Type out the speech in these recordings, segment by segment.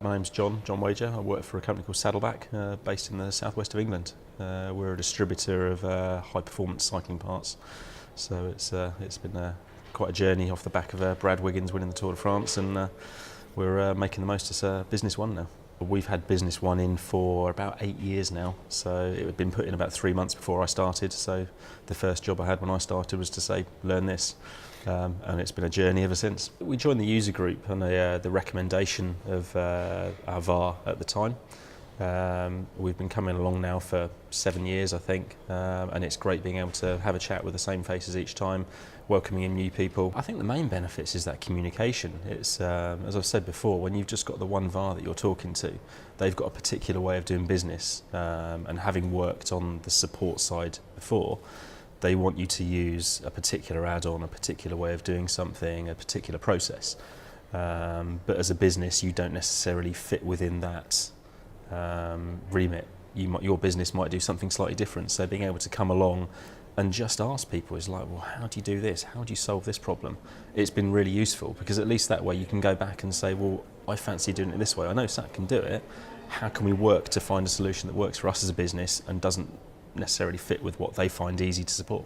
My name's John Wager. I work for a company called Saddleback, based in the southwest of England. We're a distributor of high-performance cycling parts, so it's been quite a journey off the back of Brad Wiggins winning the Tour de France, and we're making the most of Business One now. We've had Business One in for about 8 years now, so it had been put in about 3 months before I started. So the first job I had when I started was to say, learn this. And it's been a journey ever since. We joined the user group on the recommendation of our VAR at the time. We've been coming along now for 7 years, I think, and it's great being able to have a chat with the same faces each time, welcoming in new people. I think the main benefits is that communication. It's, as I've said before, when you've just got the one VAR that you're talking to, they've got a particular way of doing business, and having worked on the support side before, they want you to use a particular add-on, a particular way of doing something, a particular process. But as a business, you don't necessarily fit within that remit. Your business might do something slightly different. So being able to come along and just ask people is like, well, how do you do this? How do you solve this problem? It's been really useful because at least that way you can go back and say, well, I fancy doing it this way. I know SAT can do it. How can we work to find a solution that works for us as a business and doesn't necessarily fit with what they find easy to support?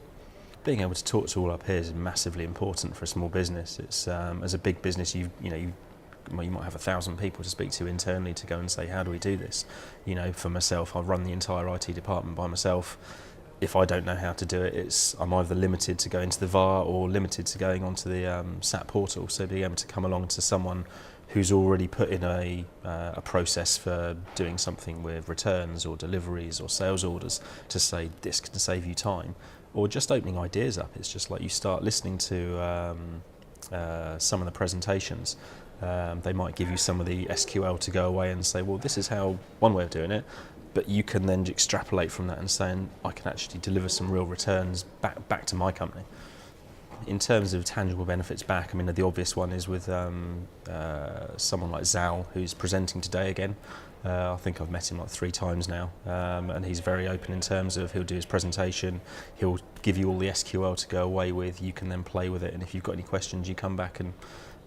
Being able to talk to all our peers is massively important for a small business. It's as a big business, you might have 1,000 people to speak to internally to go and say, how do we do this? You know, for myself, I run the entire IT department by myself. If I don't know how to do it, I'm either limited to going to the VAR or limited to going onto the SAT portal. So being able to come along to someone who's already put in a process for doing something with returns or deliveries or sales orders to say this can save you time, or just opening ideas up. It's just like you start listening to some of the presentations. They might give you some of the SQL to go away and say, well, this is how one way of doing it, but you can then extrapolate from that and saying, I can actually deliver some real returns back to my company. In terms of tangible benefits back, I mean, the obvious one is with someone like Zal, who's presenting today again. I think I've met him like 3 times now, and he's very open in terms of he'll do his presentation, he'll give you all the SQL to go away with, you can then play with it, and if you've got any questions, you come back and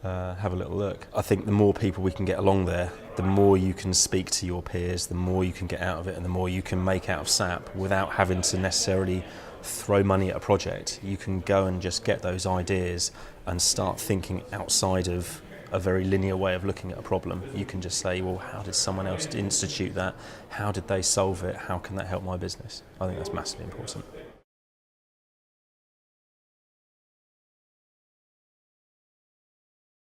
have a little look. I think the more people we can get along there, the more you can speak to your peers, the more you can get out of it, and the more you can make out of SAP without having to necessarily throw money at a project. You can go and just get those ideas and start thinking outside of a very linear way of looking at a problem. You can just say, well, how did someone else institute that? How did they solve it? How can that help my business? I think that's massively important.